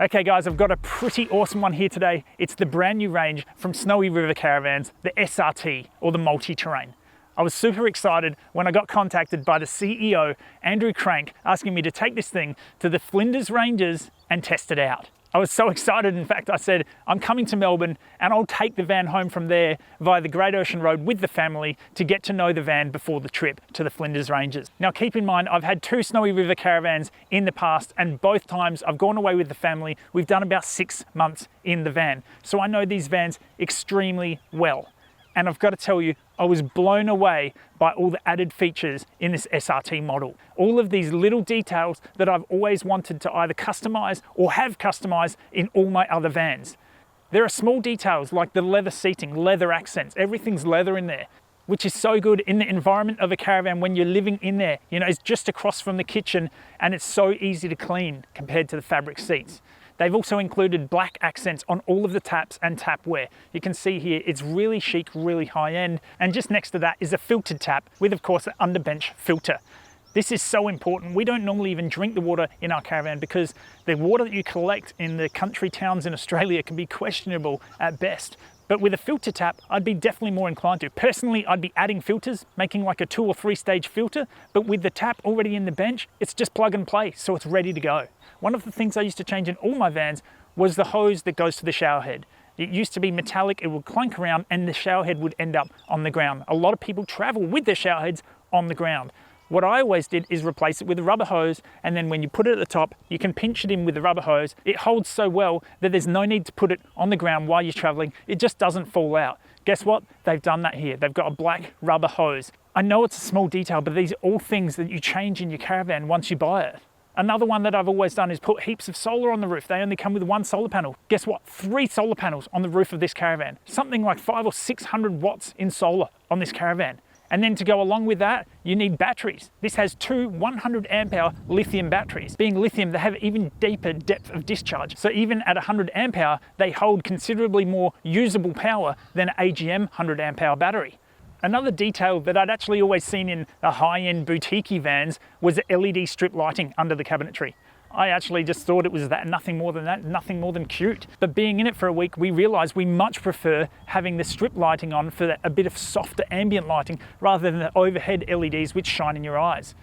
Okay guys, I've got a pretty awesome one here today. It's the brand new range from Snowy River Caravans, the SRT, or the multi-terrain. I was super excited when I got contacted by the CEO, Andrew Crank, asking me to take this thing to the Flinders Ranges and test it out. I was so excited, in fact, I said, I'm coming to Melbourne and I'll take the van home from there via the Great Ocean Road with the family to get to know the van before the trip to the Flinders Ranges. Now keep in mind, I've had 2 Snowy River Caravans in the past, and both times I've gone away with the family. We've done about 6 months in the van. So I know these vans extremely well. And I've got to tell you, I was blown away by all the added features in this SRT model. All of these little details that I've always wanted to either customize or have customized in all my other vans. There are small details like the leather seating, leather accents, everything's leather in there, which is so good in the environment of a caravan when you're living in there. You know, it's just across from the kitchen and it's so easy to clean compared to the fabric seats. They've also included black accents on all of the taps and tapware. You can see here, it's really chic, really high end. And just next to that is a filtered tap with, of course, an underbench filter. This is so important. We don't normally even drink the water in our caravan because the water that you collect in the country towns in Australia can be questionable at best. But with a filter tap, I'd be definitely more inclined to. Personally, I'd be adding filters, making like a 2 or 3 stage filter, but with the tap already in the bench, it's just plug and play, so it's ready to go. One of the things I used to change in all my vans was the hose that goes to the shower head. It used to be metallic, it would clunk around and the shower head would end up on the ground. A lot of people travel with their shower heads on the ground. What I always did is replace it with a rubber hose, and then when you put it at the top, you can pinch it in with the rubber hose. It holds so well that there's no need to put it on the ground while you're traveling. It just doesn't fall out. Guess what? They've done that here. They've got a black rubber hose. I know it's a small detail, but these are all things that you change in your caravan once you buy it. Another one that I've always done is put heaps of solar on the roof. They only come with 1 solar panel. Guess what? 3 solar panels on the roof of this caravan. Something like 500 or 600 watts in solar on this caravan. And then to go along with that, you need batteries. This has 2 100 amp hour lithium batteries. Being lithium, they have even deeper depth of discharge. So even at 100 amp hour, they hold considerably more usable power than an AGM 100 amp hour battery. Another detail that I'd actually always seen in the high-end boutique vans was the LED strip lighting under the cabinetry. I actually just thought it was that, nothing more than that, nothing more than cute. But being in it for a week, we realized we much prefer having the strip lighting on for a bit of softer ambient lighting rather than the overhead LEDs which shine in your eyes.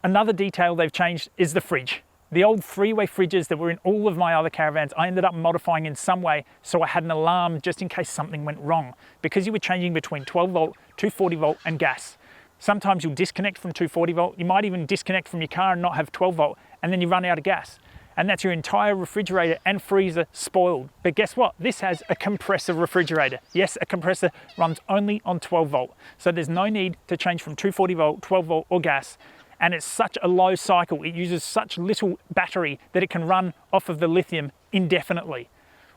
Another detail they've changed is the fridge. The old 3-way fridges that were in all of my other caravans, I ended up modifying in some way so I had an alarm just in case something went wrong, because you were changing between 12 volt, 240 volt and gas. Sometimes you'll disconnect from 240 volt, you might even disconnect from your car and not have 12 volt, and then you run out of gas. And that's your entire refrigerator and freezer spoiled. But guess what? This has a compressor refrigerator. Yes, a compressor runs only on 12 volt. So there's no need to change from 240 volt, 12 volt or gas. And it's such a low cycle, it uses such little battery that it can run off of the lithium indefinitely.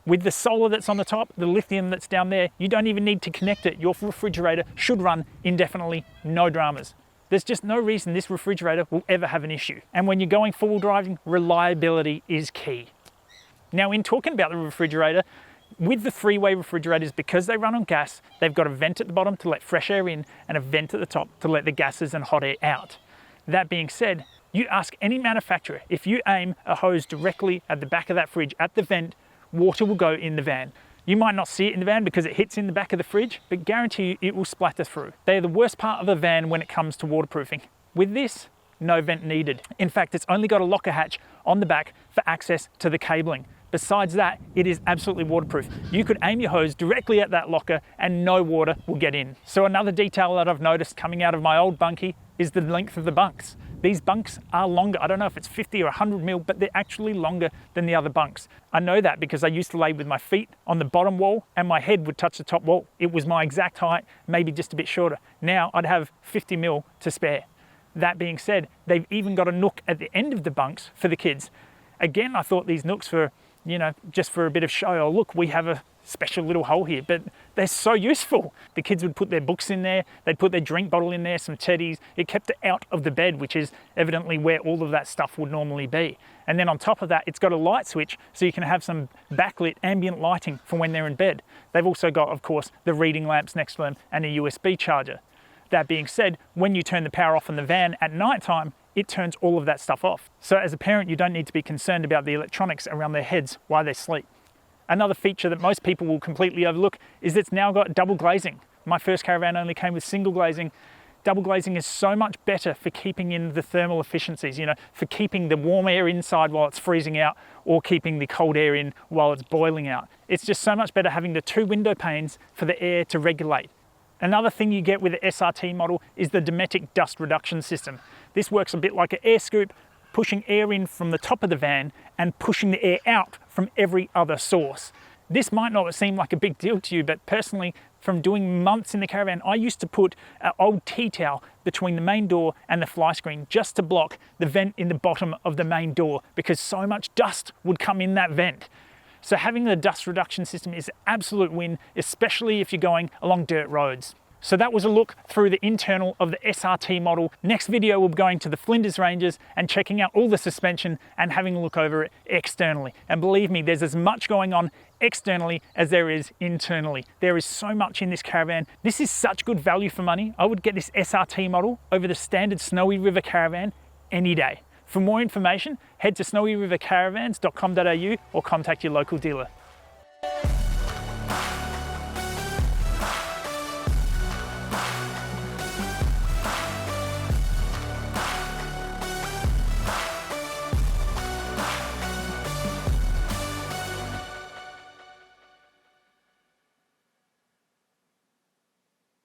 With the solar that's on the top, the lithium that's down there, you don't even need to connect it. Your refrigerator should run indefinitely, no dramas. There's just no reason this refrigerator will ever have an issue. And when you're going four-wheel driving, reliability is key. Now, in talking about the refrigerator, with the 3-way refrigerators, because they run on gas, they've got a vent at the bottom to let fresh air in and a vent at the top to let the gases and hot air out. That being said, you ask any manufacturer, if you aim a hose directly at the back of that fridge, at the vent, water will go in the van. You might not see it in the van because it hits in the back of the fridge, but guarantee you it will splatter through. They are the worst part of a van when it comes to waterproofing. With this, no vent needed. In fact, it's only got a locker hatch on the back for access to the cabling. Besides that, it is absolutely waterproof. You could aim your hose directly at that locker and no water will get in. So another detail that I've noticed coming out of my old bunkie is the length of the bunks. These bunks are longer. I don't know if it's 50 or 100 mil, but they're actually longer than the other bunks. I know that because I used to lay with my feet on the bottom wall and my head would touch the top wall. It was my exact height, maybe just a bit shorter. Now I'd have 50 mil to spare. That being said, they've even got a nook at the end of the bunks for the kids. Again, I thought these nooks were, just for a bit of show. Oh, look, we have a special little hole here, but they're so useful. The kids would put their books in there, they'd put their drink bottle in there, some teddies. It kept it out of the bed, which is evidently where all of that stuff would normally be. And then on top of that, it's got a light switch so you can have some backlit ambient lighting for when they're in bed. They've also got, of course, the reading lamps next to them and a USB charger. That being said, when you turn the power off in the van at night time, it turns all of that stuff off. So as a parent, you don't need to be concerned about the electronics around their heads while they sleep. Another feature that most people will completely overlook is it's now got double glazing. My first caravan only came with single glazing. Double glazing is so much better for keeping in the thermal efficiencies, for keeping the warm air inside while it's freezing out, or keeping the cold air in while it's boiling out. It's just so much better having the 2 window panes for the air to regulate. Another thing you get with the SRT model is the Dometic dust reduction system. This works a bit like an air scoop, pushing air in from the top of the van and pushing the air out from every other source. This might not seem like a big deal to you, but personally, from doing months in the caravan, I used to put an old tea towel between the main door and the fly screen just to block the vent in the bottom of the main door, because so much dust would come in that vent. So having the dust reduction system is an absolute win, especially if you're going along dirt roads. So that was a look through the internal of the SRT model. Next video, we'll be going to the Flinders Ranges and checking out all the suspension and having a look over it externally. And believe me, there's as much going on externally as there is internally. There is so much in this caravan. This is such good value for money. I would get this SRT model over the standard Snowy River Caravan any day. For more information, head to snowyrivercaravans.com.au or contact your local dealer.